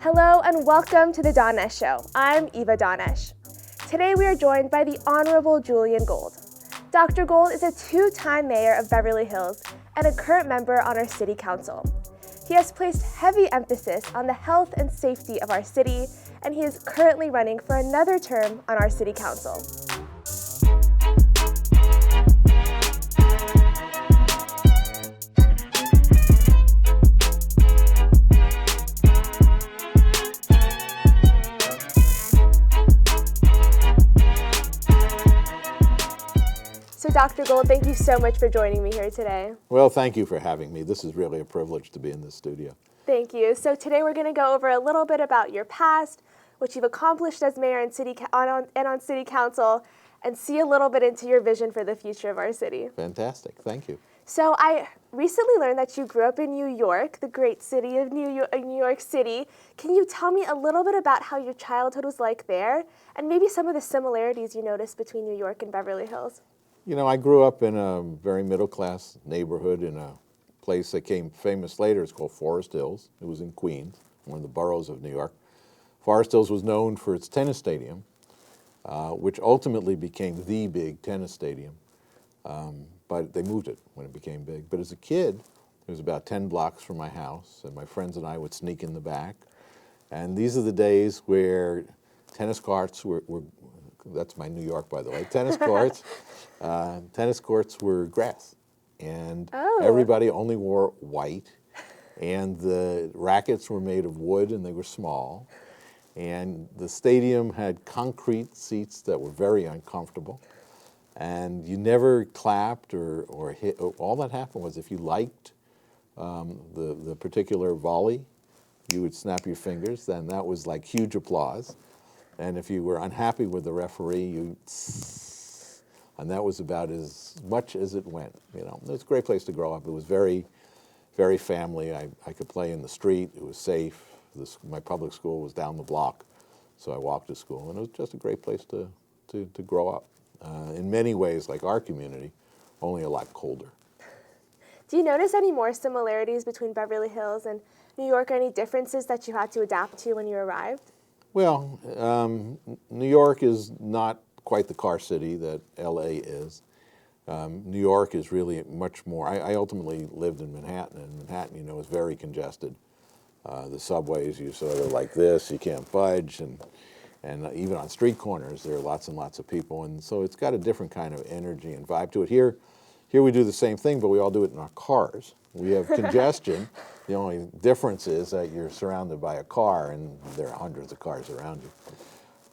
Hello and welcome to the Danesh Show. I'm Eva Danesh. Today we are joined by the Honorable Julian Gold. Dr. Gold is a two-time mayor of Beverly Hills and a current member on our city council. He has placed heavy emphasis on the health and safety of our city, and he is currently running for another term on our city council. So Dr. Gold, thank you so much for joining me here today. Well, thank you for having me. This is really a privilege to be in this studio. Thank you. So today we're going to go over a little bit about your past, what you've accomplished as mayor and on city council, and see a little bit into your vision for the future of our city. Fantastic. Thank you. So I recently learned that you grew up in New York, the great city of New York City. Can you tell me a little bit about how your childhood was like there, and maybe some of the similarities you noticed between New York and Beverly Hills? You know, I grew up in a very middle-class neighborhood in a place that became famous later. It's called Forest Hills. It was in Queens, one of the boroughs of New York. Forest Hills was known for its tennis stadium, which ultimately became the big tennis stadium. But they moved it when it became big. But as a kid, it was about 10 blocks from my house, and my friends and I would sneak in the back. And these are the days where tennis courts were that's my New York, by the way, tennis courts were grass. And everybody only wore white. And the rackets were made of wood, and they were small. And the stadium had concrete seats that were very uncomfortable. And you never clapped or hit. All that happened was if you liked the particular volley, you would snap your fingers. Then that was like huge applause. And if you were unhappy with the referee, and that was about as much as it went. You know, it was a great place to grow up. It was very, very family. I could play in the street. It was safe. My public school was down the block, so I walked to school, and it was just a great place to grow up. In many ways, like our community, only a lot colder. Do you notice any more similarities between Beverly Hills and New York, or any differences that you had to adapt to when you arrived? Well, New York is not quite the car city that LA is. New York is really much more. I ultimately lived in Manhattan, and Manhattan, you know, is very congested. The subways, you sort of like this, you can't budge, and even on street corners, there are lots and lots of people, and so it's got a different kind of energy and vibe to it. Here we do the same thing, but we all do it in our cars. We have congestion. The only difference is that you're surrounded by a car, and there are hundreds of cars around you.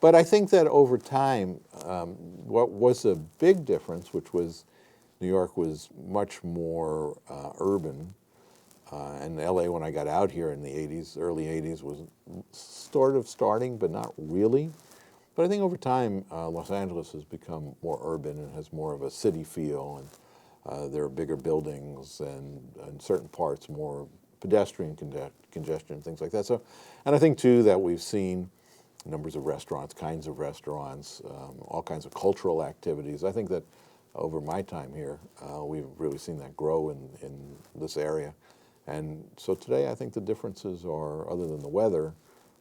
But I think that over time, what was a big difference, which was New York was much more urban, and LA, when I got out here in the 80s, early 80s, was sort of starting, but not really. But I think over time, Los Angeles has become more urban and has more of a city feel, and there are bigger buildings and in certain parts more pedestrian congestion, things like that. So, and I think too that we've seen numbers of restaurants, kinds of restaurants, all kinds of cultural activities. I think that over my time here, we've really seen that grow in this area. And so today I think the differences are, other than the weather,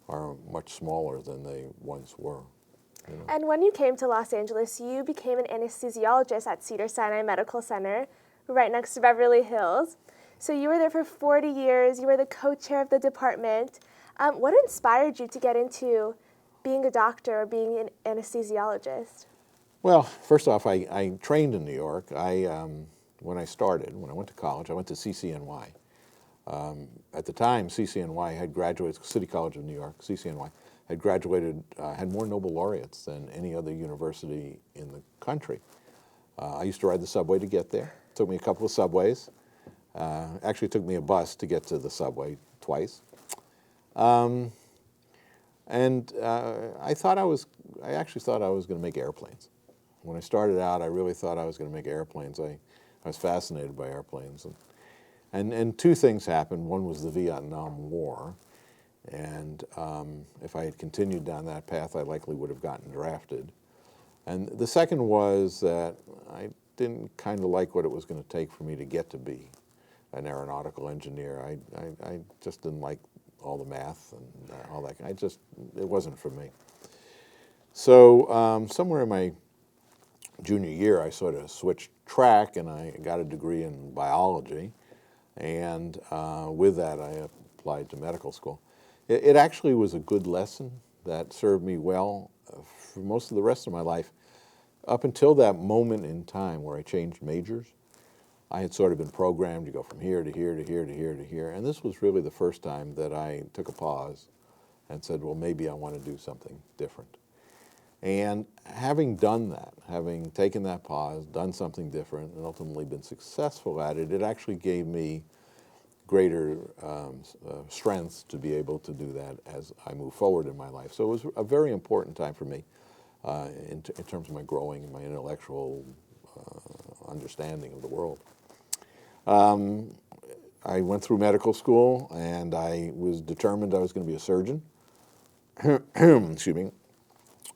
are much smaller than they once were. You know. And when you came to Los Angeles, you became an anesthesiologist at Cedars-Sinai Medical Center, right next to Beverly Hills. So you were there for 40 years. You were the co-chair of the department. What inspired you to get into being a doctor or being an anesthesiologist? Well, first off, I trained in New York. When I went to college, I went to CCNY. At the time, CCNY had graduated, City College of New York, CCNY, had graduated, had more Nobel laureates than any other university in the country. I used to ride the subway to get there. It took me a couple of subways. Actually, it took me a bus to get to the subway twice. I actually thought I was going to make airplanes. When I started out, I really thought I was going to make airplanes. I was fascinated by airplanes. And two things happened. One was the Vietnam War. And if I had continued down that path, I likely would have gotten drafted. And the second was that I didn't kind of like what it was going to take for me to get to be an aeronautical engineer. I just didn't like all the math and all that. It wasn't for me. So somewhere in my junior year, I sort of switched track and I got a degree in biology. And with that, I applied to medical school. It actually was a good lesson that served me well for most of the rest of my life. Up until that moment in time where I changed majors, I had sort of been programmed to go from here to here to here to here to here. And this was really the first time that I took a pause and said, well, maybe I want to do something different. And having done that, having taken that pause, done something different, and ultimately been successful at it, it actually gave me greater strength to be able to do that as I move forward in my life. So it was a very important time for me in terms of my growing and my intellectual understanding of the world. I went through medical school, and I was determined I was going to be a surgeon. Excuse me.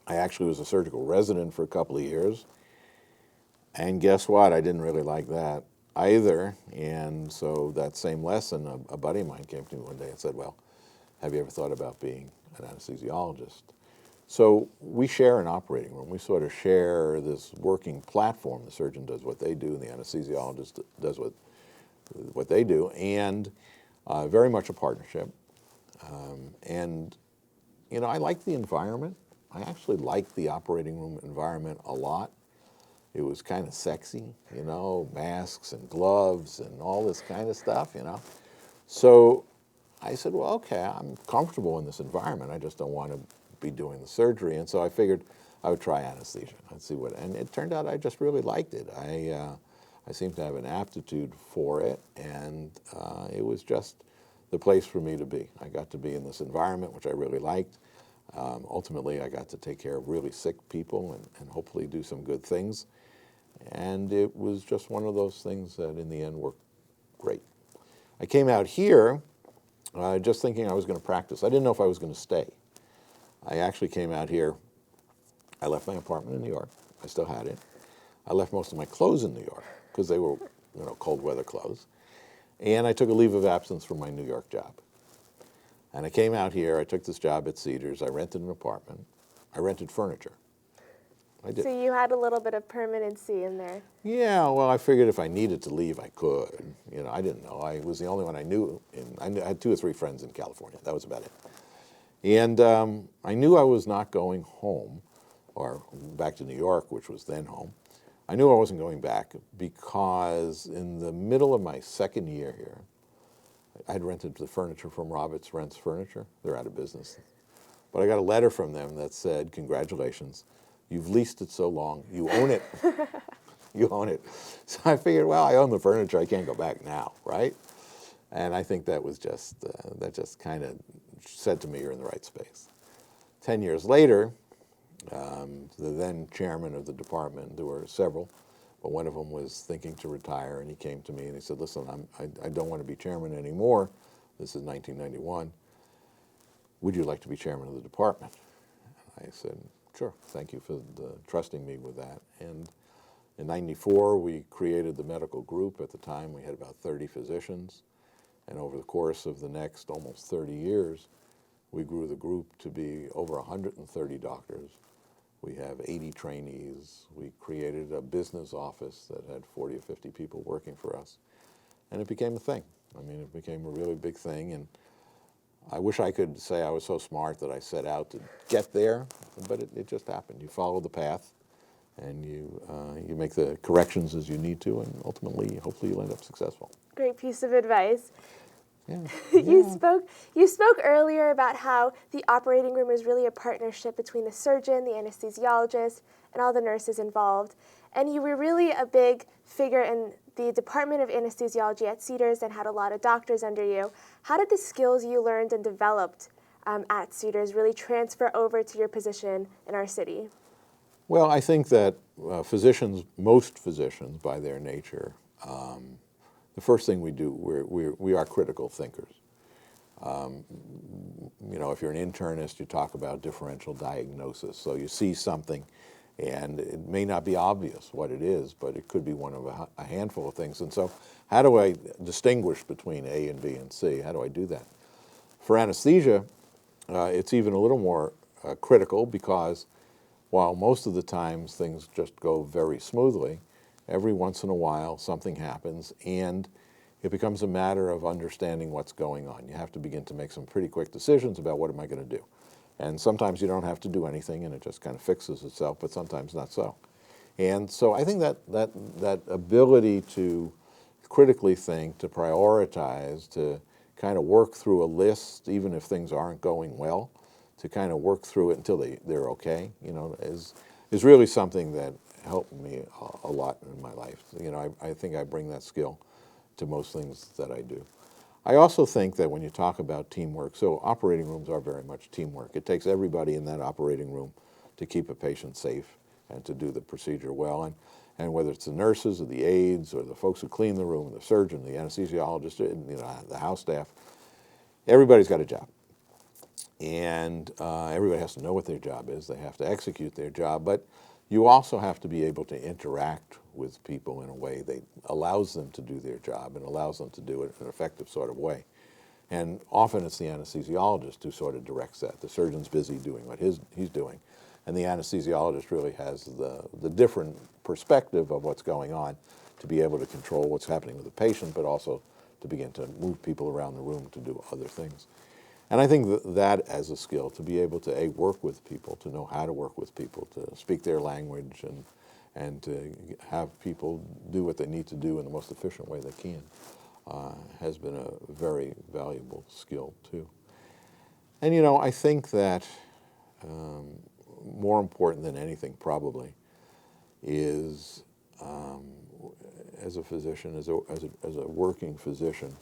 I actually was a surgical resident for a couple of years. And guess what? I didn't really like that either. And so that same lesson, a buddy of mine came to me one day and said, well, have you ever thought about being an anesthesiologist? So we share an operating room. We sort of share this working platform. The surgeon does what they do, and the anesthesiologist does what they do, and very much a partnership. And, you know, I like the environment. I actually liked the operating room environment a lot. It was kind of sexy, you know, masks and gloves and all this kind of stuff, you know. So I said, well, okay, I'm comfortable in this environment. I just don't want to be doing the surgery. And so I figured I would try anesthesia. I'd see what, and it turned out I just really liked it. I seemed to have an aptitude for it, and it was just the place for me to be. I got to be in this environment, which I really liked. Ultimately, I got to take care of really sick people and hopefully do some good things. And it was just one of those things that in the end worked great. I came out here just thinking I was going to practice. I didn't know if I was going to stay. I actually came out here. I left my apartment in New York. I still had it. I left most of my clothes in New York because they were, you know, cold weather clothes. And I took a leave of absence from my New York job. And I came out here, I took this job at Cedars, I rented an apartment, I rented furniture. I did. So you had a little bit of permanency in there. Yeah, well, I figured if I needed to leave, I could. You know, I didn't know. I was the only one I knew. I had 2 or 3 friends in California. That was about it. And I knew I was not going home, or back to New York, which was then home. I knew I wasn't going back because in the middle of my second year here, I had rented the furniture from Roberts Rents Furniture. They're out of business. But I got a letter from them that said, congratulations, you've leased it so long, you own it. You own it. So I figured, well, I own the furniture, I can't go back now, right? And I think that was just, that just kind of said to me, you're in the right space. 10 years later, the then chairman of the department, there were several, but one of them was thinking to retire, and he came to me and he said, listen, I don't want to be chairman anymore. This is 1991. Would you like to be chairman of the department? And I said, sure, thank you for trusting me with that. And in 94, we created the medical group. At the time, we had about 30 physicians. And over the course of the next almost 30 years, we grew the group to be over 130 doctors. We have 80 trainees. We created a business office that had 40 or 50 people working for us. And it became a thing. I mean, it became a really big thing. And I wish I could say I was so smart that I set out to get there, but it just happened. You follow the path, and you make the corrections as you need to, and ultimately, hopefully, you'll end up successful. Great piece of advice. Yeah. You spoke earlier about how the operating room is really a partnership between the surgeon, the anesthesiologist, and all the nurses involved. And you were really a big figure in the Department of Anesthesiology at Cedars and had a lot of doctors under you. How did the skills you learned and developed at Cedars really transfer over to your position in our city? Well, I think that physicians, most physicians by their nature, the first thing we do, we are critical thinkers. You know, if you're an internist, you talk about differential diagnosis. So you see something, and it may not be obvious what it is, but it could be one of a handful of things. And so how do I distinguish between A and B and C? How do I do that? For anesthesia, it's even a little more critical because while most of the times things just go very smoothly, every once in a while something happens and it becomes a matter of understanding what's going on. You have to begin to make some pretty quick decisions about what am I going to do. And sometimes you don't have to do anything and it just kind of fixes itself, but sometimes not so. And so I think that ability to critically think, to prioritize, to kind of work through a list, even if things aren't going well, to kind of work through it until they're okay, you know, is really something that helped me a lot in my life. You know, I think I bring that skill to most things that I do. I also think that when you talk about teamwork, so operating rooms are very much teamwork. It takes everybody in that operating room to keep a patient safe and to do the procedure well. And whether it's the nurses or the aides or the folks who clean the room, the surgeon, the anesthesiologist, you know, the house staff, everybody's got a job. And everybody has to know what their job is. They have to execute their job. But you also have to be able to interact with people in a way that allows them to do their job and allows them to do it in an effective sort of way. And often it's the anesthesiologist who sort of directs that. The surgeon's busy doing what he's doing. And the anesthesiologist really has the different perspective of what's going on to be able to control what's happening with the patient, but also to begin to move people around the room to do other things. And I think that as a skill, to be able to work with people, to know how to work with people, to speak their language, and to have people do what they need to do in the most efficient way they can, has been a very valuable skill too. And you know, I think that more important than anything probably is as a physician, as a working physician,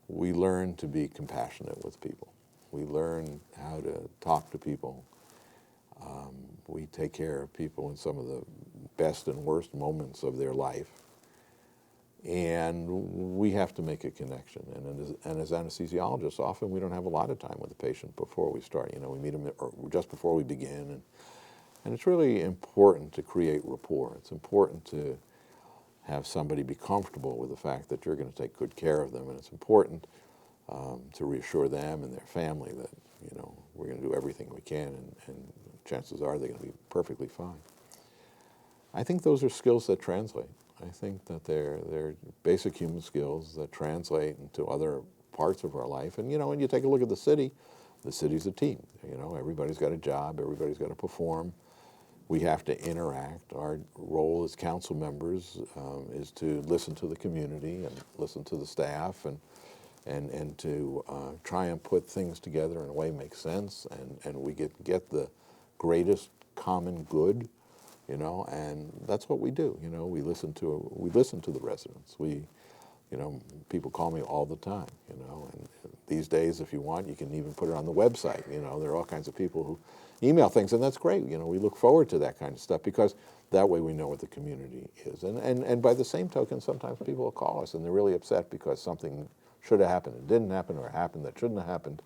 we learn to be compassionate with people. We learn how to talk to people. We take care of people in some of the best and worst moments of their life. And we have to make a connection. And as anesthesiologists, often we don't have a lot of time with the patient before we start. You know, we meet them just before we begin. And it's really important to create rapport. It's important to have somebody be comfortable with the fact that you're going to take good care of them. And it's important to reassure them and their family that, you know, we're going to do everything we can, and chances are they're going to be perfectly fine. I think those are skills that translate. I think that they're basic human skills that translate into other parts of our life. And, you know, when you take a look at the city's a team. You know, everybody's got a job, everybody's got to perform. We have to interact. Our role as council members is to listen to the community and listen to the staff and to try and put things together in a way that makes sense, and we get the greatest common good, you know, and that's what we do. You know, we listen to the residents. You know, people call me all the time, you know, and these days, if you want, you can even put it on the website. You know, there are all kinds of people who email things, and that's great. You know, we look forward to that kind of stuff because that way we know what the community is. And by the same token, sometimes people will call us and they're really upset because something should have happened, it didn't happen, or happened that shouldn't have happened.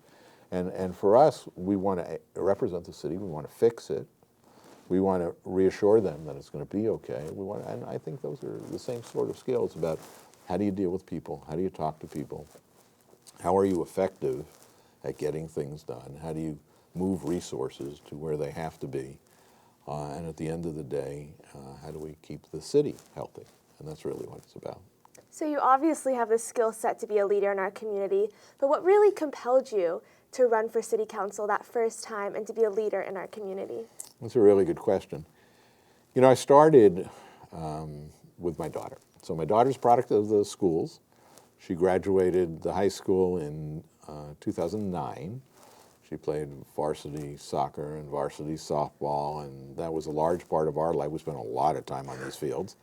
And for us, we want to represent the city. We want to fix it. We want to reassure them that it's going to be okay. And I think those are the same sort of skills about how do you deal with people, how do you talk to people, how are you effective at getting things done, how do you move resources to where they have to be, and at the end of the day, how do we keep the city healthy? And that's really what it's about. So you obviously have the skill set to be a leader in our community, but what really compelled you to run for city council that first time and to be a leader in our community? That's a really good question. You know, I started with my daughter. So my daughter's a product of the schools. She graduated the high school in 2009. She played varsity soccer and varsity softball, and that was a large part of our life. We spent a lot of time on these fields.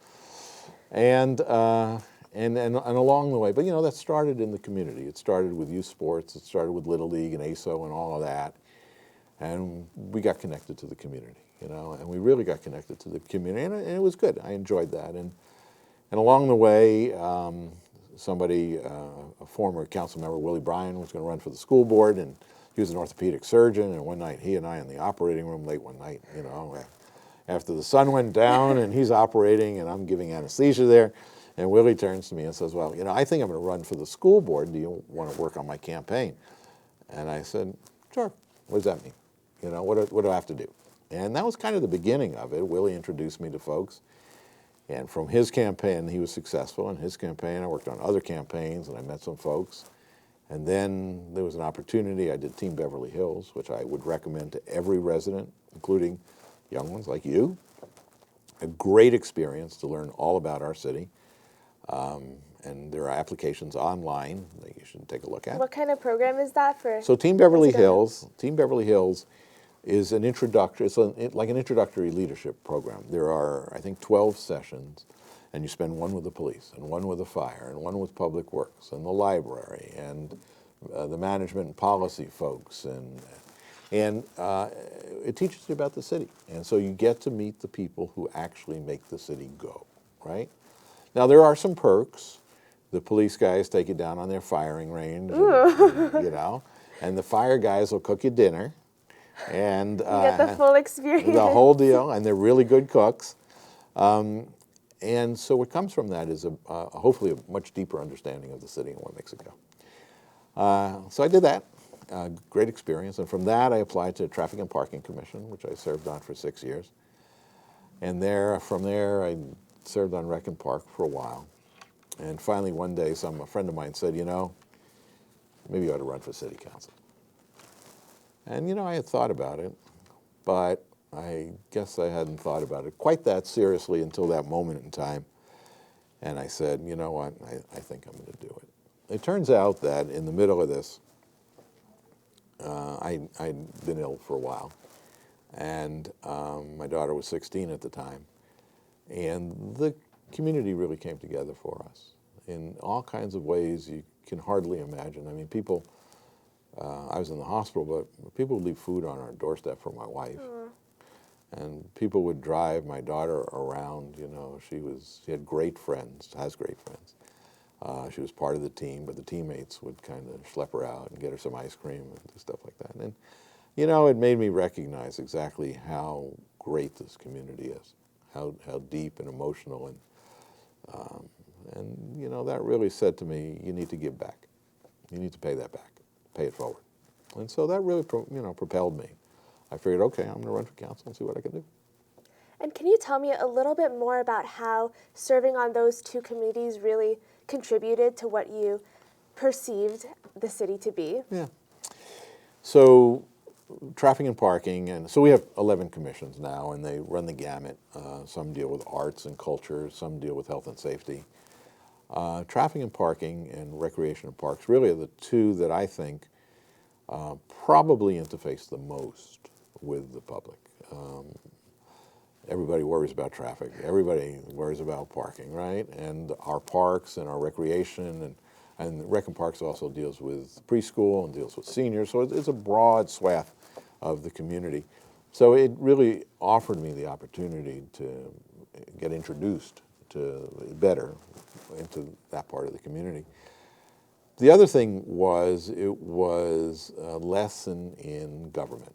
And along the way, but you know, that started in the community. It started with youth sports, it started with Little League and ASO and all of that. And we got connected to the community, you know, and we really got connected to the community, and it was good. I enjoyed that. And along the way, somebody, a former council member, Willie Bryan, was going to run for the school board, and he was an orthopedic surgeon, and one night he and I in the operating room late one night, you know, after the sun went down and he's operating and I'm giving anesthesia there, and Willie turns to me and says, well, you know, I think I'm going to run for the school board. Do you want to work on my campaign? And I said, sure, what does that mean? You know, what do I have to do? And that was kind of the beginning of it. Willie introduced me to folks. And from his campaign, he was successful. In his campaign, I worked on other campaigns, and I met some folks. And then there was an opportunity. I did Team Beverly Hills, which I would recommend to every resident, including young ones like you. A great experience to learn all about our city. And there are applications online that you should take a look at. What kind of program is that for? So Team Beverly Hills is an introductory, like an introductory leadership program. There are, I think, 12 sessions, and you spend one with the police, and one with the fire, and one with public works, and the library, and the management and policy folks, and it teaches you about the city. And so you get to meet the people who actually make the city go, right? Now, there are some perks. The police guys take you down on their firing range, and, you know, and the fire guys will cook you dinner. And you get the full experience. The whole deal, and they're really good cooks. And so what comes from that is hopefully a much deeper understanding of the city and what makes it go. So I did that, great experience, and from that I applied to Traffic and Parking Commission, which I served on for 6 years. And from there I served on Rec and Park for a while. And finally one day a friend of mine said, you know, maybe you ought to run for city council. And, you know, I had thought about it, but I guess I hadn't thought about it quite that seriously until that moment in time. And I said, you know what, I think I'm going to do it. It turns out that in the middle of this, I'd been ill for a while. And my daughter was 16 at the time. And the community really came together for us in all kinds of ways you can hardly imagine. I mean, people... I was in the hospital, but people would leave food on our doorstep for my wife. And people would drive my daughter around. You know, she had great friends, has great friends. She was part of the team, but the teammates would kind of schlep her out and get her some ice cream and do stuff like that. And, you know, it made me recognize exactly how great this community is, how deep and emotional. And, you know, that really said to me, you need to give back. You need to pay that back. Pay it forward. And so that really, propelled me. I figured, okay, I'm going to run for council and see what I can do. And can you tell me a little bit more about how serving on those two committees really contributed to what you perceived the city to be? Yeah. So traffic and parking, and so we have 11 commissions now, and they run the gamut. Some deal with arts and culture, some deal with health and safety. Traffic and parking and recreation and parks really are the two that I think probably interface the most with the public. Everybody worries about traffic. Everybody worries about parking, right? And our parks and our recreation and Rec and Parks also deals with preschool and deals with seniors. So it's a broad swath of the community. So it really offered me the opportunity to get introduced to better into that part of the community. The other thing was it was a lesson in government.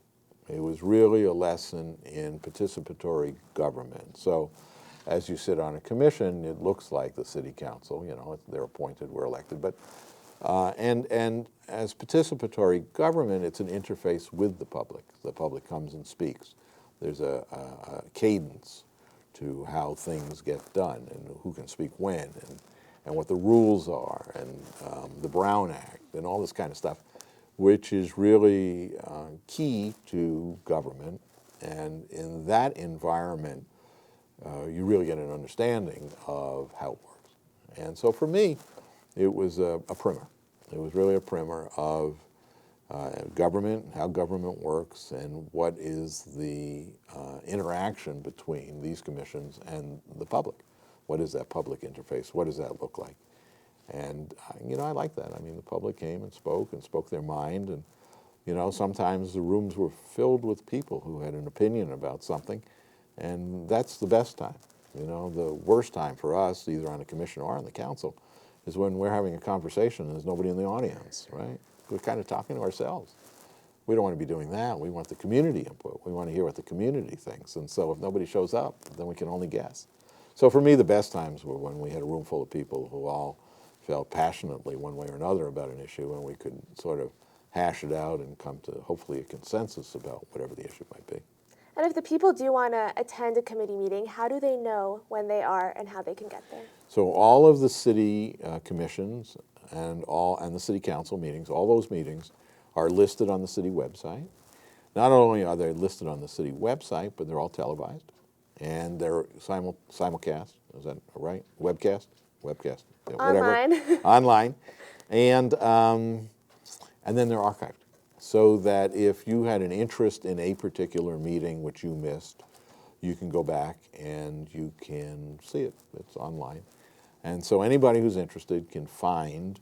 It was really a lesson in participatory government. So as you sit on a commission, it looks like the city council, you know, they're appointed, we're elected, but and as participatory government, it's an interface with the public. The public comes and speaks. There's a cadence to how things get done and who can speak when and what the rules are and the Brown Act and all this kind of stuff, which is really key to government. And in that environment, you really get an understanding of how it works. And so for me, it was a primer. It was really a primer of government, how government works, and what is the interaction between these commissions and the public. What is that public interface? What does that look like? And, you know, I like that. I mean, the public came and spoke their mind. And, you know, sometimes the rooms were filled with people who had an opinion about something. And that's the best time. You know, the worst time for us, either on the commission or on the council, is when we're having a conversation and there's nobody in the audience, right? We're kind of talking to ourselves. We don't want to be doing that. We want the community input. We want to hear what the community thinks. And so if nobody shows up, then we can only guess. So for me, the best times were when we had a room full of people who all felt passionately one way or another about an issue, and we could sort of hash it out and come to hopefully a consensus about whatever the issue might be. And if the people do want to attend a committee meeting, how do they know when they are and how they can get there? So all of the city commissions and the city council meetings, all those meetings are listed on the city website. Not only are they listed on the city website, but they're all televised, and they're simulcast. Is that right? Webcast, yeah, whatever. Online. Online, and then they're archived, so that if you had an interest in a particular meeting which you missed, you can go back and you can see it. It's online. And so anybody who's interested can find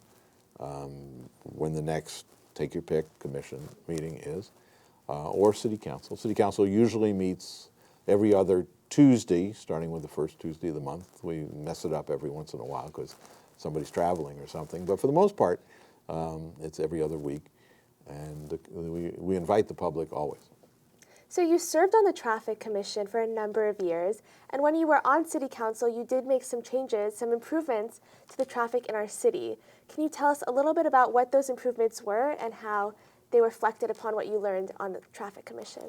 when the next take your pick commission meeting is, or city council. City council usually meets every other Tuesday, starting with the first Tuesday of the month. We mess it up every once in a while because somebody's traveling or something. But for the most part, it's every other week. And we invite the public always. So you served on the Traffic Commission for a number of years, and when you were on City Council, you did make some changes, some improvements to the traffic in our city. Can you tell us a little bit about what those improvements were and how they reflected upon what you learned on the Traffic Commission?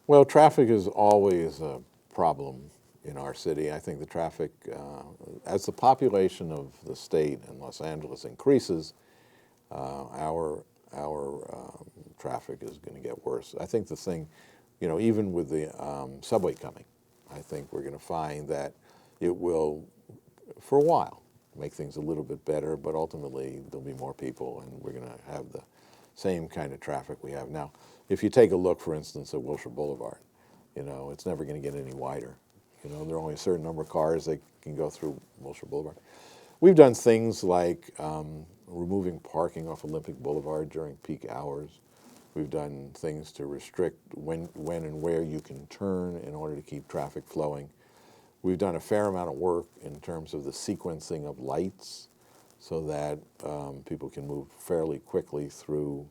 Well, traffic is always a problem in our city. I think the traffic, as the population of the state in Los Angeles increases, our traffic is going to get worse. I think the thing, even with the subway coming, I think we're going to find that it will, for a while, make things a little bit better, but ultimately there'll be more people and we're going to have the same kind of traffic we have now. If you take a look, for instance, at Wilshire Boulevard, it's never going to get any wider. There are only a certain number of cars that can go through Wilshire Boulevard. We've done things like removing parking off Olympic Boulevard during peak hours. We've done things to restrict when and where you can turn in order to keep traffic flowing. We've done a fair amount of work in terms of the sequencing of lights so that people can move fairly quickly through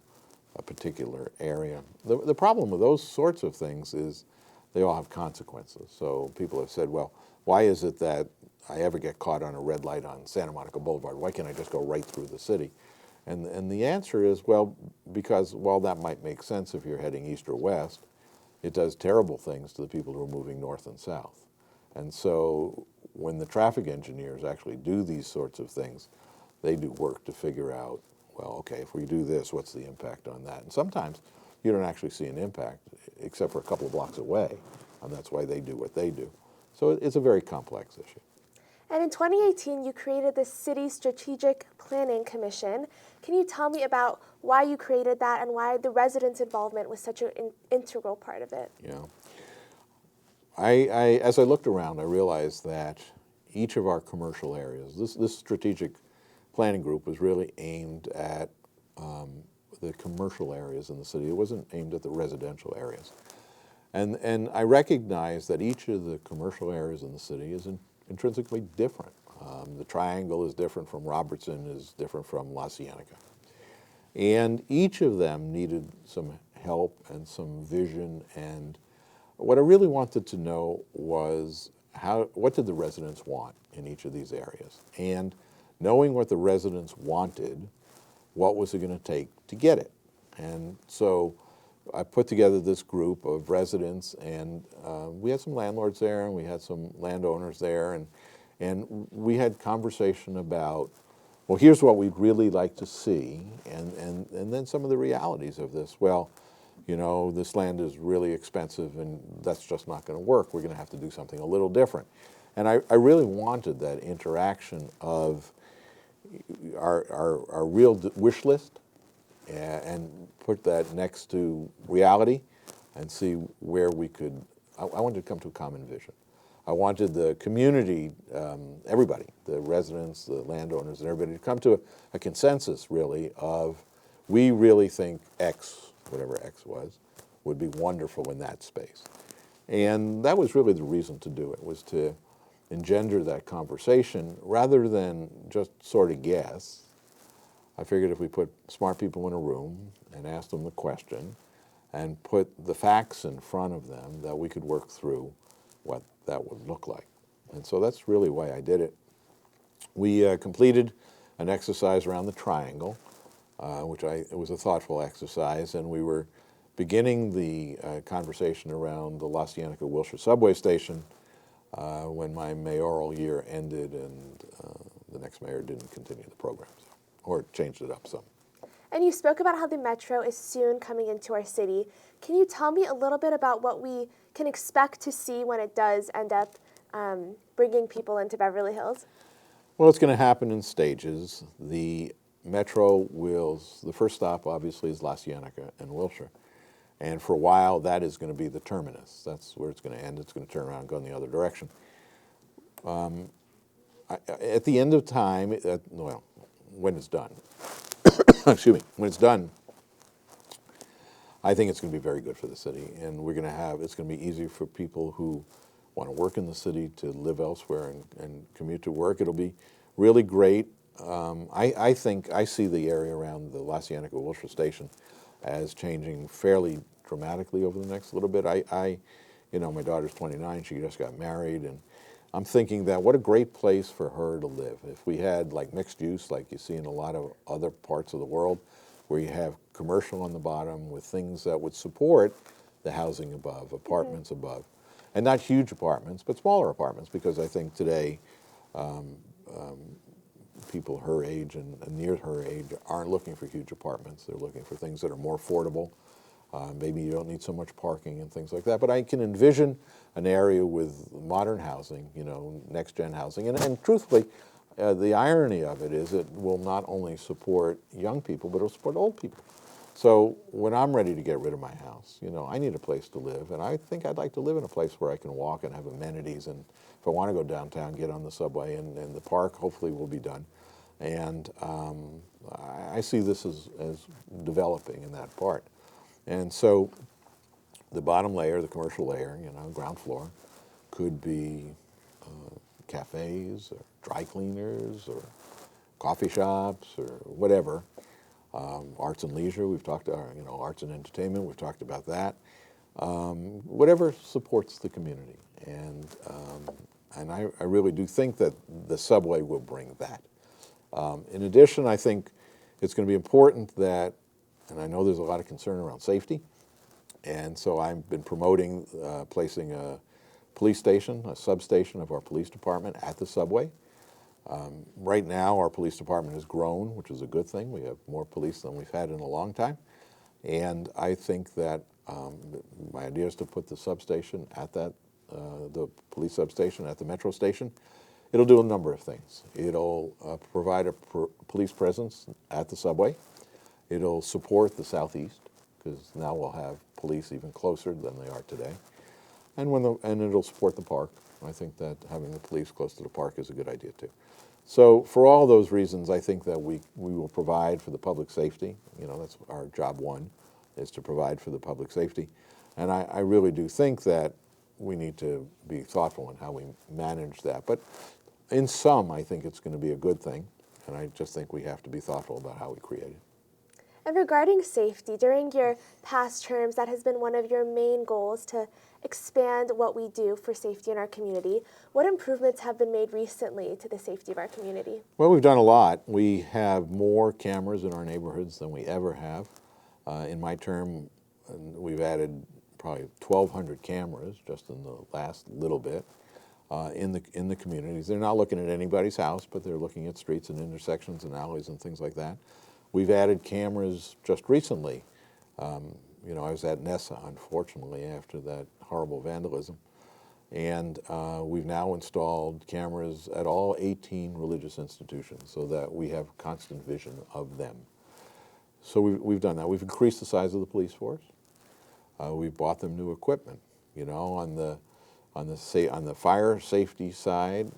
a particular area. The problem with those sorts of things is they all have consequences. So people have said, well, why is it that I ever get caught on a red light on Santa Monica Boulevard? Why can't I just go right through the city? And the answer is, well, because while that might make sense if you're heading east or west, it does terrible things to the people who are moving north and south. And so when the traffic engineers actually do these sorts of things, they do work to figure out, well, okay, if we do this, what's the impact on that? And sometimes you don't actually see an impact except for a couple of blocks away, and that's why they do what they do. So it's a very complex issue. And in 2018, you created the City Strategic Planning Commission. Can you tell me about why you created that and why the residents' involvement was such an integral part of it? Yeah. As I looked around, I realized that each of our commercial areas, this strategic planning group was really aimed at the commercial areas in the city. It wasn't aimed at the residential areas. And I recognized that each of the commercial areas in the city is intrinsically different. The Triangle is different from Robertson, is different from La Cienega. And each of them needed some help and some vision. And what I really wanted to know was what did the residents want in each of these areas? And knowing what the residents wanted, what was it going to take to get it? And so I put together this group of residents, and we had some landlords there, and we had some landowners there, and we had conversation about, well, here's what we'd really like to see, and then some of the realities of this. Well, this land is really expensive, and that's just not going to work. We're going to have to do something a little different. And I really wanted that interaction of our real wish list and put that next to reality and see where we could, I wanted to come to a common vision. I wanted the community, everybody, the residents, the landowners, and everybody to come to a consensus, really, of we really think X, whatever X was, would be wonderful in that space. And that was really the reason to do it, was to engender that conversation rather than just sort of guess. I figured if we put smart people in a room and asked them the question and put the facts in front of them, that we could work through what that would look like. And so that's really why I did it. We completed an exercise around the Triangle. it was a thoughtful exercise, and we were beginning the conversation around the La Cienega-Wilshire subway station when my mayoral year ended, and the next mayor didn't continue the program, or changed it up some. And you spoke about how the metro is soon coming into our city. Can you tell me a little bit about what we can expect to see when it does end up bringing people into Beverly Hills? Well, it's going to happen in stages. The metro the first stop obviously is La Cienega and Wilshire. And for a while, that is going to be the terminus. That's where it's going to end. It's going to turn around and go in the other direction. At the end of time, well, when it's done, excuse me, when it's done, I think it's going to be very good for the city. And it's going to be easy for people who want to work in the city to live elsewhere and commute to work. It'll be really great. I think I see the area around the La Cienega-Wilshire station as changing fairly dramatically over the next little bit. My daughter's 29, she just got married, and I'm thinking that what a great place for her to live. If we had like mixed use, like you see in a lot of other parts of the world, where you have commercial on the bottom with things that would support the housing above, apartments above. And not huge apartments, but smaller apartments, because I think today people her age and near her age aren't looking for huge apartments. They're looking for things that are more affordable. Maybe you don't need so much parking and things like that. But I can envision an area with modern housing, next-gen housing. And truthfully, the irony of it is it will not only support young people, but it'll support old people. So when I'm ready to get rid of my house, I need a place to live, and I think I'd like to live in a place where I can walk and have amenities, and if I want to go downtown, get on the subway, and the park hopefully will be done. And I see this as developing in that part. And so the bottom layer, the commercial layer, ground floor, could be cafes or dry cleaners or coffee shops or whatever. Arts and leisure, we've talked, arts and entertainment, we've talked about that. Whatever supports the community. And I really do think that the subway will bring that. In addition, I think it's going to be important that, and I know there's a lot of concern around safety, and so I've been promoting placing a police station, a substation of our police department at the subway. Right now, our police department has grown, which is a good thing. We have more police than we've had in a long time. And I think that my idea is to put the substation at the police substation at the metro station. It'll do a number of things. It'll provide a police presence at the subway. It'll support the southeast, because now we'll have police even closer than they are today. And it'll support the park. I think that having the police close to the park is a good idea too. So for all those reasons, I think that we will provide for the public safety. That's our job one, is to provide for the public safety. And I really do think that we need to be thoughtful in how we manage that. But in sum, I think it's going to be a good thing. And I just think we have to be thoughtful about how we create it. And regarding safety, during your past terms, that has been one of your main goals, to expand what we do for safety in our community. What improvements have been made recently to the safety of our community? Well, we've done a lot. We have more cameras in our neighborhoods than we ever have. In my term, we've added probably 1,200 cameras just in the last little bit in the communities. They're not looking at anybody's house, but they're looking at streets and intersections and alleys and things like that. We've added cameras just recently. I was at Nessa, unfortunately, after that horrible vandalism. And we've now installed cameras at all 18 religious institutions so that we have constant vision of them. So we've done that. We've increased the size of the police force. We've bought them new equipment. On the fire safety side,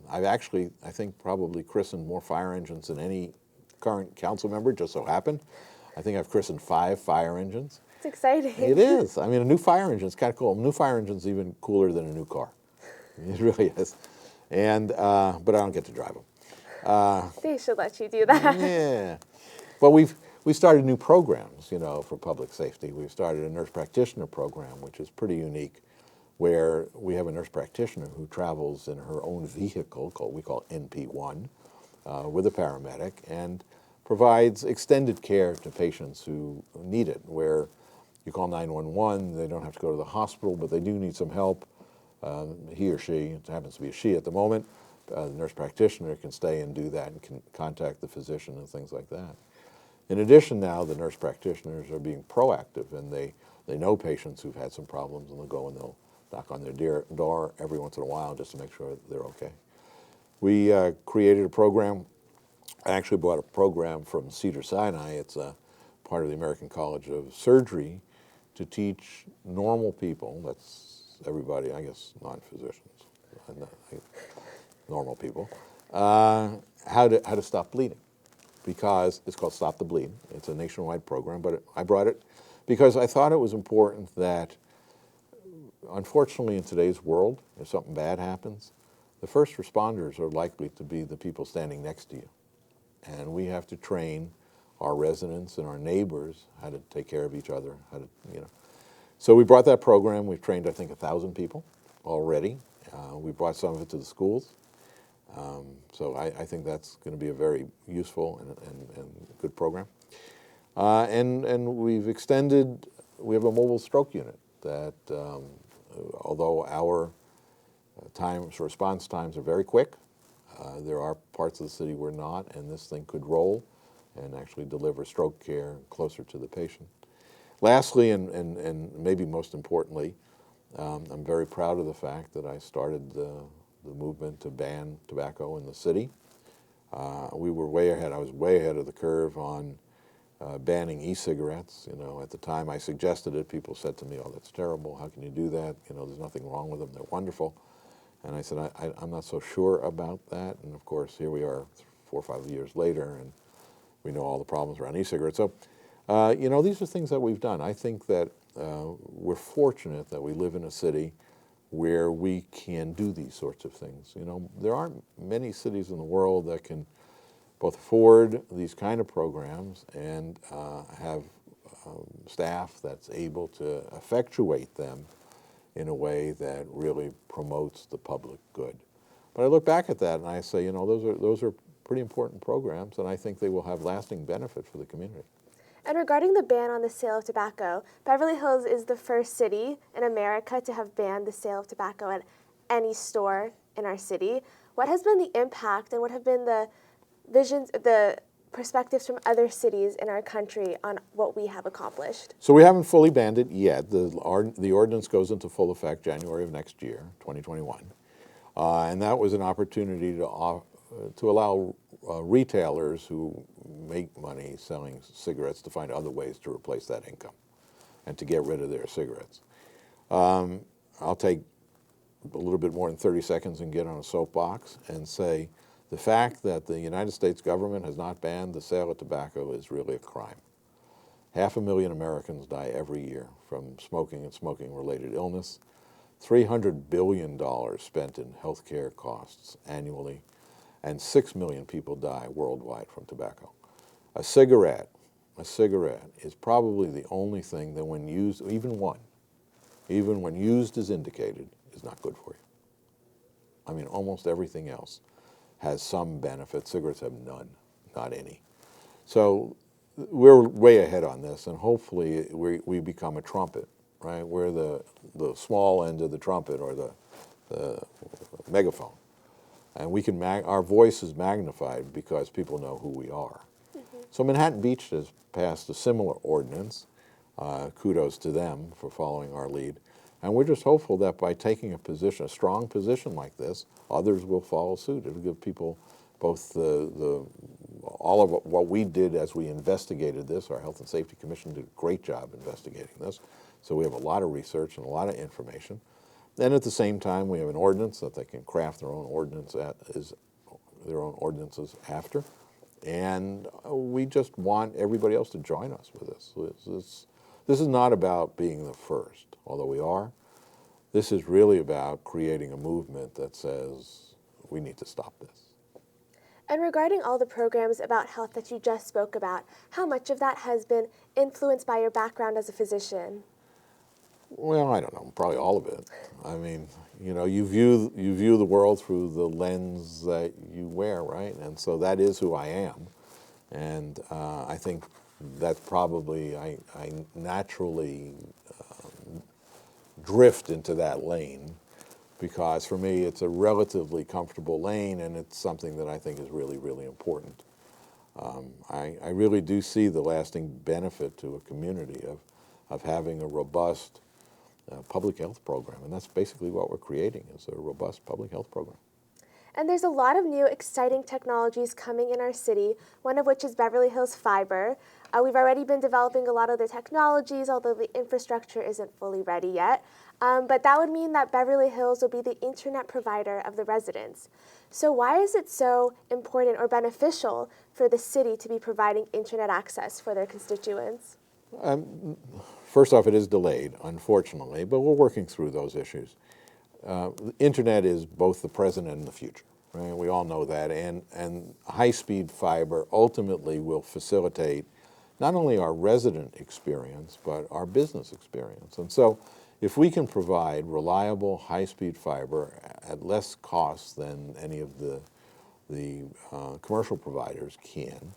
I've actually, I think, probably christened more fire engines than any current council member, just so happened. I think I've christened 5 fire engines. It's exciting. It is. I mean, a new fire engine is kind of cool. A new fire engine is even cooler than a new car. It really is. And but I don't get to drive them. They should let you do that. Yeah. But we started new programs, for public safety. We've started a nurse practitioner program, which is pretty unique, where we have a nurse practitioner who travels in her own vehicle, we call NP1, with a paramedic, and provides extended care to patients who need it, where you call 911, they don't have to go to the hospital, but they do need some help. He or she, it happens to be a she at the moment, the nurse practitioner can stay and do that and can contact the physician and things like that. In addition, now the nurse practitioners are being proactive, and they know patients who've had some problems, and they'll go and they'll knock on their door every once in a while just to make sure they're okay. We created a program. I actually brought a program from Cedars-Sinai. It's a part of the American College of Surgery to teach normal people, that's everybody, I guess non-physicians, normal people, how to stop bleeding. Because it's called Stop the Bleed. It's a nationwide program, but I brought it because I thought it was important that, unfortunately, in today's world, if something bad happens, the first responders are likely to be the people standing next to you. And we have to train our residents and our neighbors how to take care of each other, how to, So we brought that program. We've trained, I think, 1,000 people already. We brought some of it to the schools. So I think that's going to be a very useful and good program. And we've extended, we have a mobile stroke unit that, although our response times are very quick, there are parts of the city where not, and this thing could roll and actually deliver stroke care closer to the patient. Lastly, and maybe most importantly, I'm very proud of the fact that I started the movement to ban tobacco in the city. We were way ahead. I was way ahead of the curve on banning e-cigarettes. At the time I suggested it, people said to me, "Oh, that's terrible. How can you do that? There's nothing wrong with them. They're wonderful." And I said, I'm not so sure about that. And of course, here we are 4 or 5 years later, and we know all the problems around e-cigarettes. So, these are things that we've done. I think that we're fortunate that we live in a city where we can do these sorts of things. There aren't many cities in the world that can both afford these kind of programs and have staff that's able to effectuate them in a way that really promotes the public good. But I look back at that and I say, those are pretty important programs, and I think they will have lasting benefit for the community. And regarding the ban on the sale of tobacco, Beverly Hills is the first city in America to have banned the sale of tobacco at any store in our city. What has been the impact, and what have been the visions, the perspectives from other cities in our country on what we have accomplished? So we haven't fully banned it yet. The ordinance goes into full effect January of next year, 2021. And that was an opportunity to allow retailers who make money selling cigarettes to find other ways to replace that income and to get rid of their cigarettes. I'll take a little bit more than 30 seconds and get on a soapbox and say the fact that the United States government has not banned the sale of tobacco is really a crime. 500,000 Americans die every year from smoking and smoking-related illness. $300 billion spent in health care costs annually, and 6 million people die worldwide from tobacco. A cigarette is probably the only thing that when used, even when used as indicated, is not good for you. I mean, almost everything else has some benefit. Cigarettes have none, not any. So we're way ahead on this, and hopefully we become a trumpet, right? We're the small end of the trumpet, or the megaphone. And we can our voice is magnified because people know who we are. Mm-hmm. So Manhattan Beach has passed a similar ordinance. Kudos to them for following our lead. And we're just hopeful that by taking a strong position like this, others will follow suit. It'll give people both all of what we did as we investigated this. Our Health and Safety Commission did a great job investigating this. So we have a lot of research and a lot of information. Then at the same time, we have an ordinance that they can craft their own ordinances after. And we just want everybody else to join us with this. This is not about being the first, although we are. This is really about creating a movement that says we need to stop this. And regarding all the programs about health that you just spoke about, how much of that has been influenced by your background as a physician? Well, I don't know, probably all of it. I mean, you view the world through the lens that you wear, right? And so that is who I am. And I think that's probably, I naturally drift into that lane because for me it's a relatively comfortable lane and it's something that I think is really, really important. I really do see the lasting benefit to a community of having a robust public health program, and that's basically what we're creating is a robust public health program. And there's a lot of new exciting technologies coming in our city, one of which is Beverly Hills Fiber. We've already been developing a lot of the technologies, although the infrastructure isn't fully ready yet. But that would mean that Beverly Hills will be the internet provider of the residents. So why is it so important or beneficial for the city to be providing internet access for their constituents? First off, it is delayed, unfortunately, but we're working through those issues. The internet is both the present and the future, right? We all know that, and high-speed fiber ultimately will facilitate not only our resident experience, but our business experience. And so if we can provide reliable high-speed fiber at less cost than any of the commercial providers can,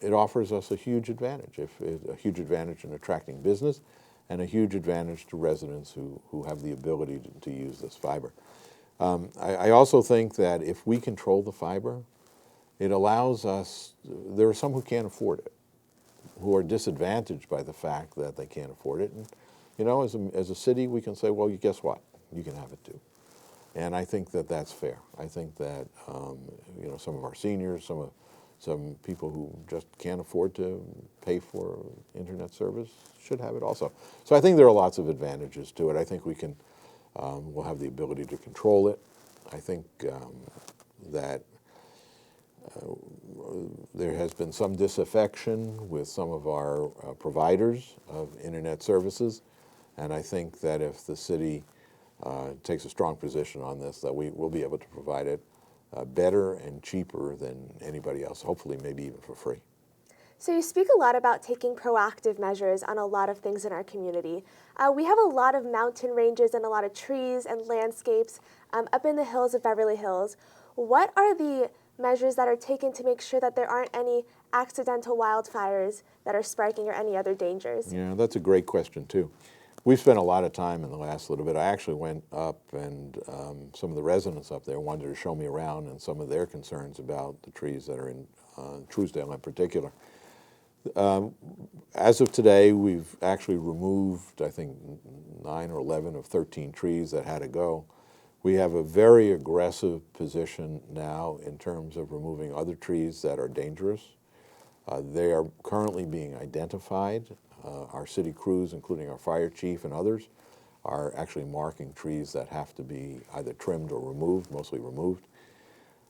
it offers us a huge advantage, a huge advantage in attracting business and a huge advantage to residents who have the ability to use this fiber. I also think that if we control the fiber, it allows us, there are some who can't afford it, who are disadvantaged by the fact that they can't afford it. And, you know, as a city, we can say, well, guess what? You can have it too. And I think that that's fair. I think that, you know, some of our seniors, some people who just can't afford to pay for internet service should have it also. So I think there are lots of advantages to it. I think we can, we'll have the ability to control it. I think that there has been some disaffection with some of our providers of internet services, and I think that if the city takes a strong position on this, that we will be able to provide it better and cheaper than anybody else, hopefully maybe even for free. So you speak a lot about taking proactive measures on a lot of things in our community. We have a lot of mountain ranges and a lot of trees and landscapes up in the hills of Beverly Hills. What are the measures that are taken to make sure that there aren't any accidental wildfires that are sparking or any other dangers? Yeah, that's a great question too. We've spent a lot of time in the last little bit. I actually went up and some of the residents up there wanted to show me around and some of their concerns about the trees that are in Truesdale in particular. As of today, we've actually removed, I think, 9 or 11 of 13 trees that had to go. We have a very aggressive position now in terms of removing other trees that are dangerous. They are currently being identified. Our city crews, including our fire chief and others, are actually marking trees that have to be either trimmed or removed, mostly removed.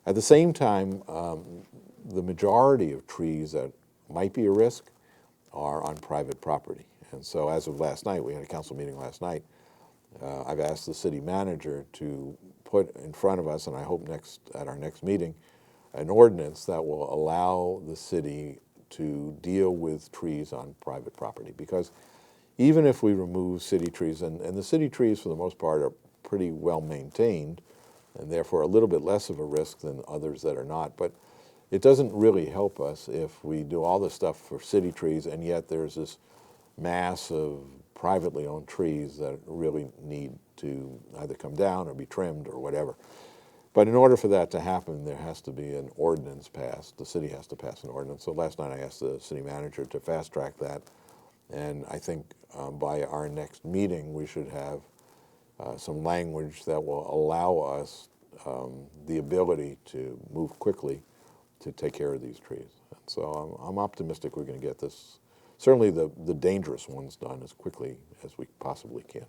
At the same time, the majority of trees that might be a risk are on private property. And so as of last night, we had a council meeting last night, I've asked the city manager to put in front of us, and I hope at our next meeting, an ordinance that will allow the city to deal with trees on private property. Because even if we remove city trees, and the city trees for the most part are pretty well maintained, and therefore a little bit less of a risk than others that are not, but it doesn't really help us if we do all this stuff for city trees and yet there's this mass of privately owned trees that really need to either come down or be trimmed or whatever. But in order for that to happen, there has to be an ordinance passed. The city has to pass an ordinance. So last night I asked the city manager to fast track that, and I think by our next meeting we should have some language that will allow us the ability to move quickly to take care of these trees. And so I'm optimistic we're going to get this, certainly the dangerous ones, done as quickly as we possibly can.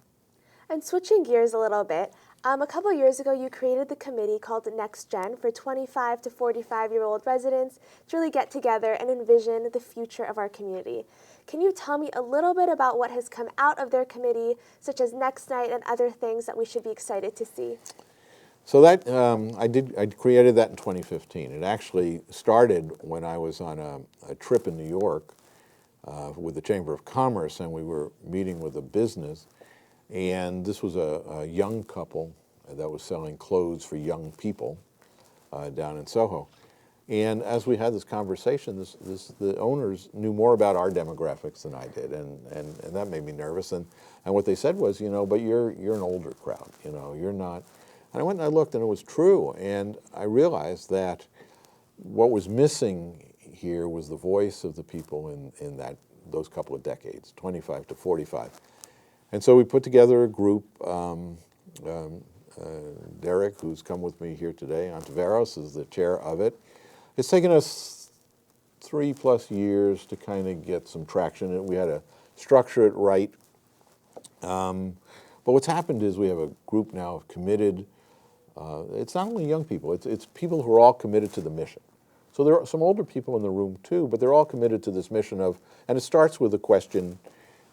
And switching gears a little bit, a couple of years ago you created the committee called Next Gen for 25 to 45-year-old residents to really get together and envision the future of our community. Can you tell me a little bit about what has come out of their committee, such as Next Night and other things that we should be excited to see? So that I created that in 2015. It actually started when I was on a trip in New York with the Chamber of Commerce, and we were meeting with a business, and this was a young couple that was selling clothes for young people down in Soho. And as we had this conversation, the owners knew more about our demographics than I did, and that made me nervous. And what they said was, but you're an older crowd, you're not. And I went and I looked, and it was true. And I realized that what was missing here was the voice of the people in those couple of decades, 25 to 45. And so we put together a group. Derek, who's come with me here today, Ontiveros, is the chair of it. It's taken us 3+ years to kind of get some traction in it. We had to structure it right. But what's happened is we have a group now of committed, it's not only young people, it's people who are all committed to the mission. So there are some older people in the room too, but they're all committed to this mission of, and it starts with the question,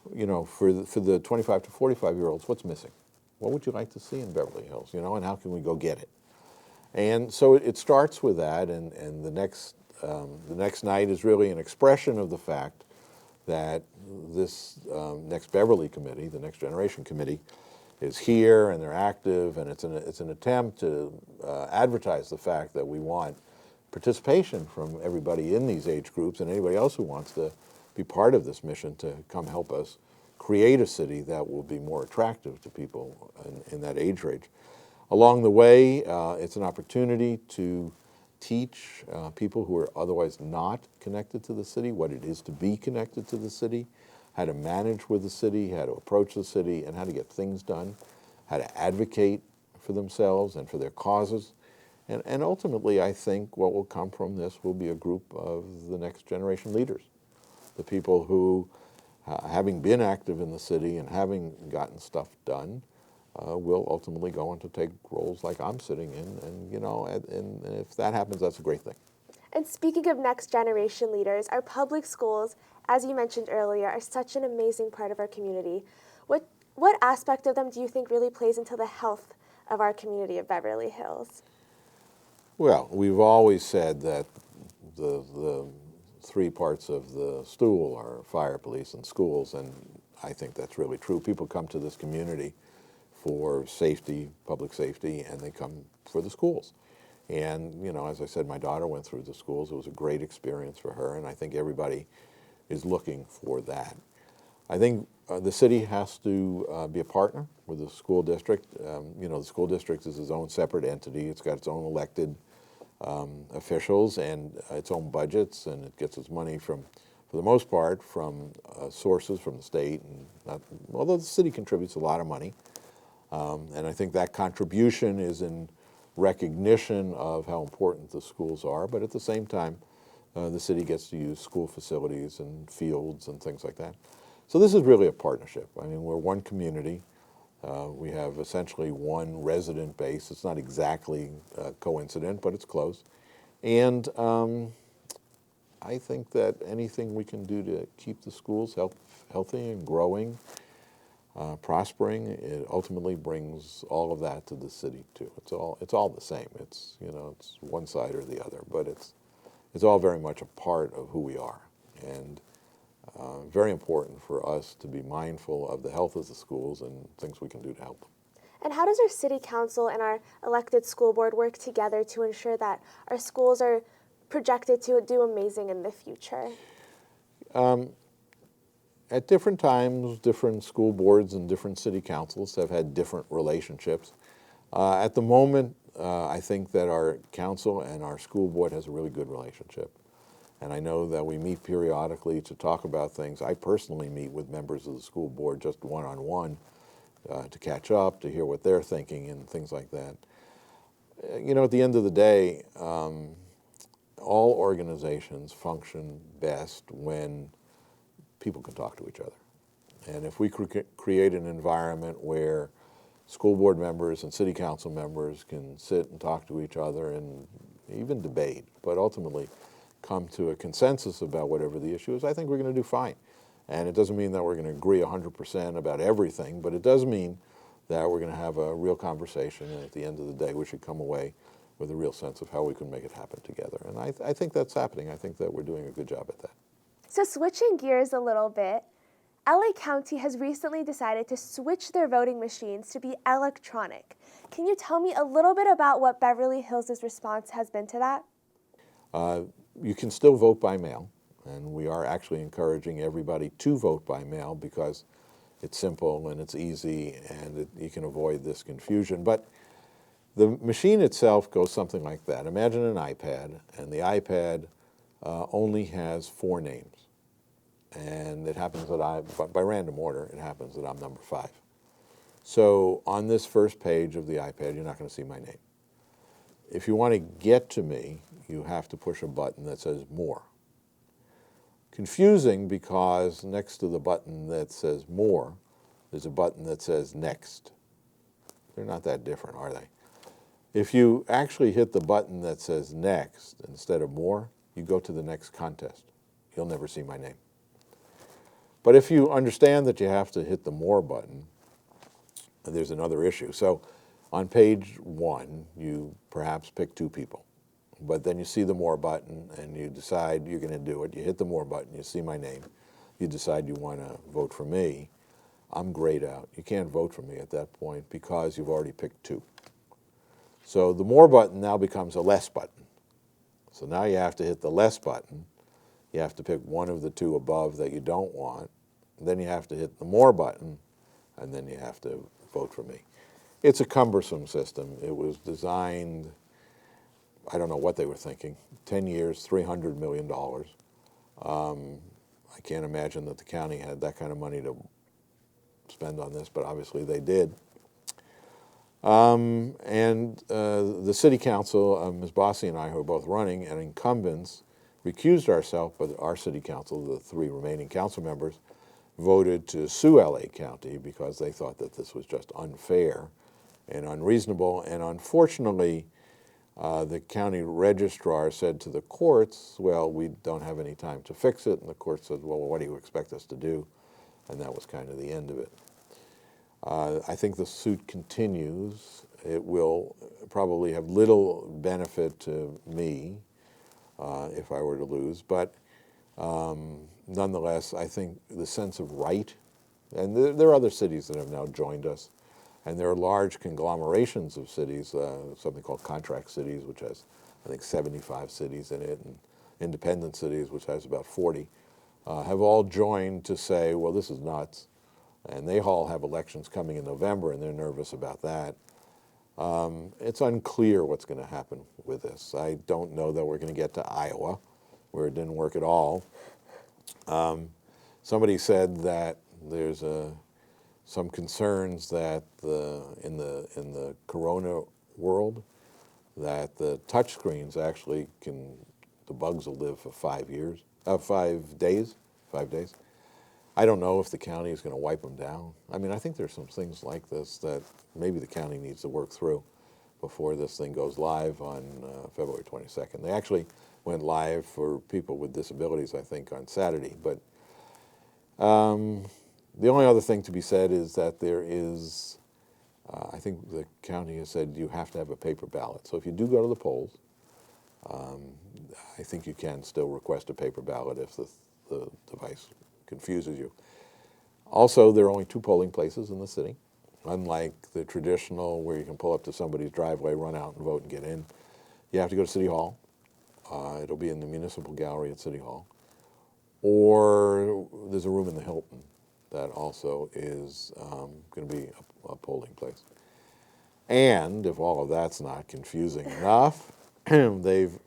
for the 25 to 45-year-olds, what's missing? What would you like to see in Beverly Hills, and how can we go get it? And so it starts with that, and the next night is really an expression of the fact that this next Beverly committee, the Next Generation Committee, is here and they're active, and it's an attempt to advertise the fact that we want participation from everybody in these age groups and anybody else who wants to be part of this mission to come help us create a city that will be more attractive to people in that age range. Along the way, it's an opportunity to teach people who are otherwise not connected to the city what it is to be connected to the city, how to manage with the city, how to approach the city, and how to get things done, how to advocate for themselves and for their causes. And ultimately, I think what will come from this will be a group of the next generation leaders, the people who, having been active in the city and having gotten stuff done, will ultimately go on to take roles like I'm sitting in, and if that happens, that's a great thing. And speaking of next generation leaders, our public schools, as you mentioned earlier, are such an amazing part of our community. What aspect of them do you think really plays into the health of our community of Beverly Hills? Well, we've always said that the three parts of the stool are fire, police, and schools, and I think that's really true. People come to this community for safety, public safety, and they come for the schools. And, as I said, my daughter went through the schools. It was a great experience for her, and I think everybody is looking for that. I think the city has to be a partner with the school district. The school district is its own separate entity. It's got its own elected officials and its own budgets, and it gets its money for the most part, from sources from the state. And although the city contributes a lot of money, and I think that contribution is in recognition of how important the schools are, but at the same time, the city gets to use school facilities and fields and things like that. So this is really a partnership. I mean, we're one community. We have essentially one resident base. It's not exactly coincident, but it's close. And I think that anything we can do to keep the schools healthy and growing, prospering, it ultimately brings all of that to the city too. It's all the same. It's it's one side or the other, but it's all very much a part of who we are, and very important for us to be mindful of the health of the schools and things we can do to help them. And how does our city council and our elected school board work together to ensure that our schools are projected to do amazing in the future? At different times, different school boards and different city councils have had different relationships. At the moment, I think that our council and our school board has a really good relationship. And I know that we meet periodically to talk about things. I personally meet with members of the school board just one-on-one to catch up, to hear what they're thinking and things like that. At the end of the day, all organizations function best when people can talk to each other. And if we create an environment where school board members and city council members can sit and talk to each other and even debate, but ultimately come to a consensus about whatever the issue is, I think we're going to do fine. And it doesn't mean that we're going to agree 100% about everything, but it does mean that we're going to have a real conversation, and at the end of the day, we should come away with a real sense of how we can make it happen together. And I think that's happening. I think that we're doing a good job at that. So switching gears a little bit, LA County has recently decided to switch their voting machines to be electronic. Can you tell me a little bit about what Beverly Hills' response has been to that? You can still vote by mail, and we are actually encouraging everybody to vote by mail because it's simple and it's easy and you can avoid this confusion. But the machine itself goes something like that. Imagine an iPad, and the iPad only has 4 names. And it happens that by random order, it happens that I'm number 5. So on this first page of the iPad, you're not going to see my name. If you want to get to me, you have to push a button that says More. Confusing because next to the button that says More, there's a button that says Next. They're not that different, are they? If you actually hit the button that says Next instead of More, you go to the next contest. You'll never see my name. But if you understand that you have to hit the More button, there's another issue. So on page 1, you perhaps pick 2 people. But then you see the More button and you decide you're going to do it. You hit the More button, you see my name. You decide you want to vote for me. I'm grayed out. You can't vote for me at that point because you've already picked 2. So the More button now becomes a Less button. So now you have to hit the Less button. You have to pick one of the 2 above that you don't want. Then you have to hit the More button, and then you have to vote for me. It's a cumbersome system. It was designed, I don't know what they were thinking, 10 years, $300 million. I can't imagine that the county had that kind of money to spend on this, but obviously they did. The city council, Ms. Bossi and I, who are both running and incumbents, recused ourselves, but our city council, the 3 remaining council members, voted to sue LA County because they thought that this was just unfair and unreasonable. And unfortunately, the county registrar said to the courts, well, we don't have any time to fix it. And the court said, well, what do you expect us to do? And that was kind of the end of it. I think the suit continues. It will probably have little benefit to me if I were to lose. But nonetheless, I think the sense of right, and there are other cities that have now joined us, and there are large conglomerations of cities, something called contract cities, which has, I think, 75 cities in it, and independent cities, which has about 40, have all joined to say, well, this is nuts. And they all have elections coming in November, and they're nervous about that. It's unclear what's going to happen with this. I don't know that we're going to get to Iowa, where it didn't work at all. Somebody said that there's some concerns that in the corona world, that the touch screens actually the bugs will live for 5 days. I don't know if the county is going to wipe them down. I mean, I think there's some things like this that maybe the county needs to work through before this thing goes live on February 22nd. They actually went live for people with disabilities, I think, on Saturday. But the only other thing to be said is that there is, I think the county has said you have to have a paper ballot. So if you do go to the polls, I think you can still request a paper ballot if the device confuses you. Also, there are only 2 polling places in the city, unlike the traditional where you can pull up to somebody's driveway, run out and vote and get in. You have to go to City Hall. It'll be in the municipal gallery at City Hall. Or there's a room in the Hilton that also is going to be a polling place. And if all of that's not confusing enough, they've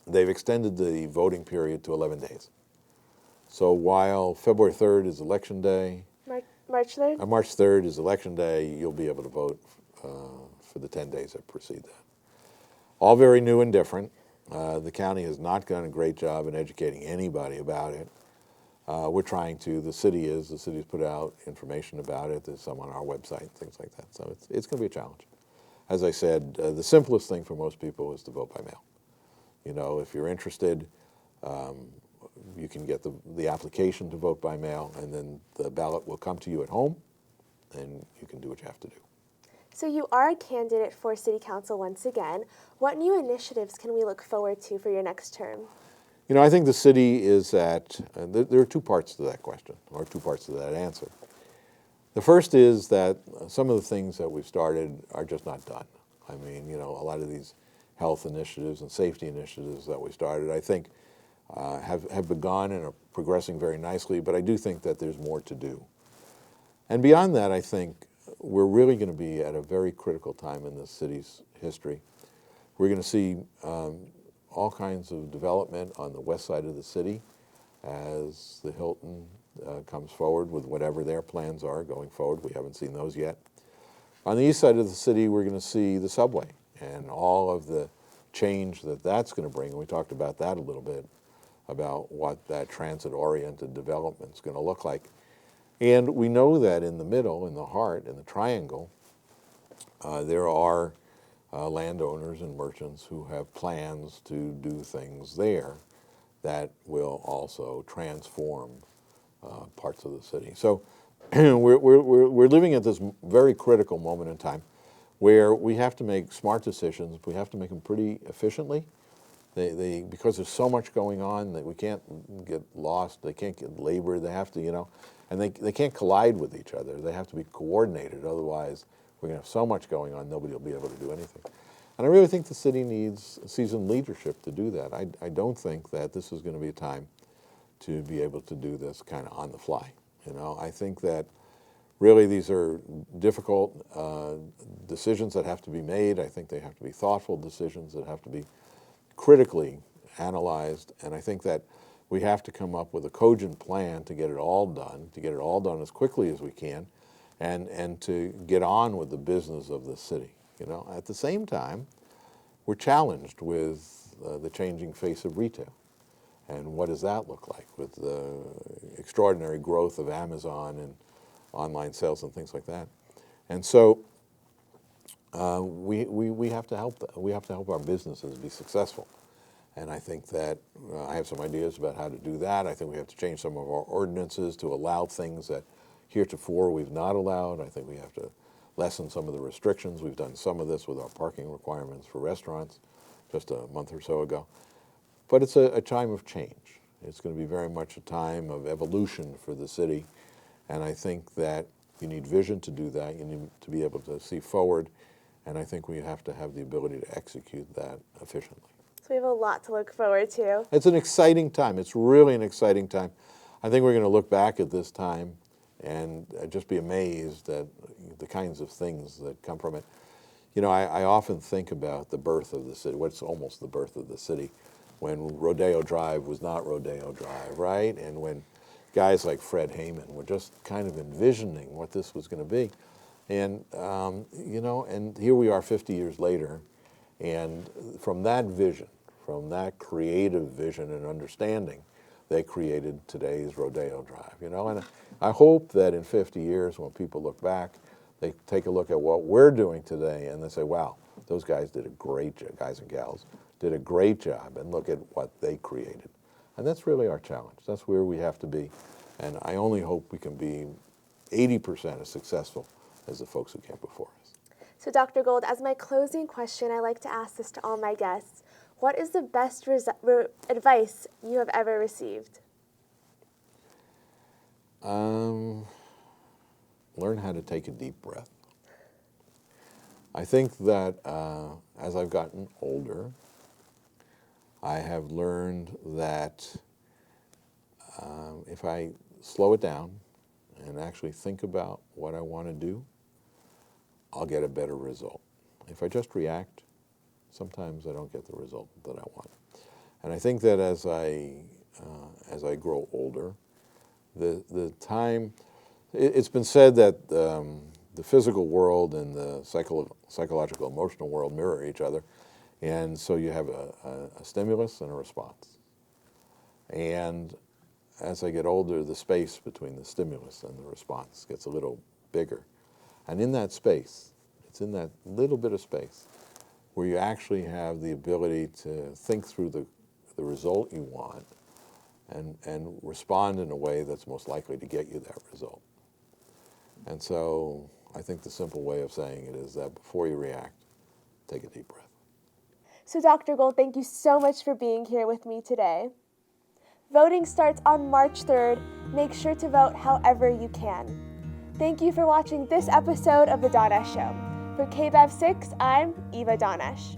extended the voting period to 11 days. So while February 3rd is Election Day, March 3rd? March 3rd is Election Day, you'll be able to vote for the 10 days that precede that. All very new and different. The county has not done a great job in educating anybody about it. We're trying to. The city's put out information about it. There's some on our website, things like that. So it's going to be a challenge. As I said, the simplest thing for most people is to vote by mail. You know, if you're interested, you can get the application to vote by mail, and then the ballot will come to you at home, and you can do what you have to do. So you are a candidate for City Council once again. What new initiatives can we look forward to for your next term? You know, I think the city is at, there are 2 parts to that question, or 2 parts to that answer. The first is that some of the things that we've started are just not done. I mean, you know, a lot of these health initiatives and safety initiatives that we started, I think have begun and are progressing very nicely, but I do think that there's more to do. And beyond that, I think we're really going to be at a very critical time in the city's history. We're going to see all kinds of development on the west side of the city as the Hilton comes forward with whatever their plans are going forward. We haven't seen those yet. On the east side of the city, we're going to see the subway and all of the change that that's going to bring. And we talked about that a little bit, about what that transit-oriented development is going to look like. And we know that in the middle, in the heart, in the triangle, there are landowners and merchants who have plans to do things there that will also transform parts of the city. So we're living at this very critical moment in time where we have to make smart decisions. We have to make them pretty efficiently. Because there's so much going on that we can't get lost. They can't get labored. They have to, and they can't collide with each other. They have to be coordinated. Otherwise, we're going to have so much going on, nobody will be able to do anything. And I really think the city needs seasoned leadership to do that. I don't think that this is going to be a time to be able to do this kind of on the fly. I think that really these are difficult decisions that have to be made. I think they have to be thoughtful decisions that have to be critically analyzed, and I think that we have to come up with a cogent plan to get it all done as quickly as we can, and to get on with the business of the city. At the same time, we're challenged with the changing face of retail, and what does that look like with the extraordinary growth of Amazon and online sales and things like that. And so we have to help. We have to help our businesses be successful, and I think that I have some ideas about how to do that. I think we have to change some of our ordinances to allow things that heretofore we've not allowed. I think we have to lessen some of the restrictions. We've done some of this with our parking requirements for restaurants just a month or so ago. But it's a time of change. It's going to be very much a time of evolution for the city, and I think that you need vision to do that. You need to be able to see forward. And I think we have to have the ability to execute that efficiently. So we have a lot to look forward to. It's an exciting time. It's really an exciting time. I think we're going to look back at this time and just be amazed at the kinds of things that come from it. I often think about the birth of the city, what's almost the birth of the city, when Rodeo Drive was not Rodeo Drive, right? And when guys like Fred Heyman were just kind of envisioning what this was going to be. And, and here we are 50 years later, and from that vision, from that creative vision and understanding, they created today's Rodeo Drive, And I hope that in 50 years, when people look back, they take a look at what we're doing today, and they say, wow, those guys did a great job, guys and gals, did a great job, and look at what they created. And that's really our challenge. That's where we have to be. And I only hope we can be 80% as successful as the folks who came before us. So Dr. Gold, as my closing question, I like to ask this to all my guests. What is the best advice you have ever received? Learn how to take a deep breath. I think that as I've gotten older, I have learned that if I slow it down and actually think about what I want to do, I'll get a better result. If I just react, sometimes I don't get the result that I want. And I think that as I grow older, the time, it's been said that the physical world and the psychological, emotional world mirror each other. And so you have a stimulus and a response. And as I get older, the space between the stimulus and the response gets a little bigger. And in that space, it's in that little bit of space where you actually have the ability to think through the result you want and respond in a way that's most likely to get you that result. And so I think the simple way of saying it is that before you react, take a deep breath. So Dr. Gold, thank you so much for being here with me today. Voting starts on March 3rd. Make sure to vote however you can. Thank you for watching this episode of The Danesh Show. For KBEV 6, I'm Eva Danesh.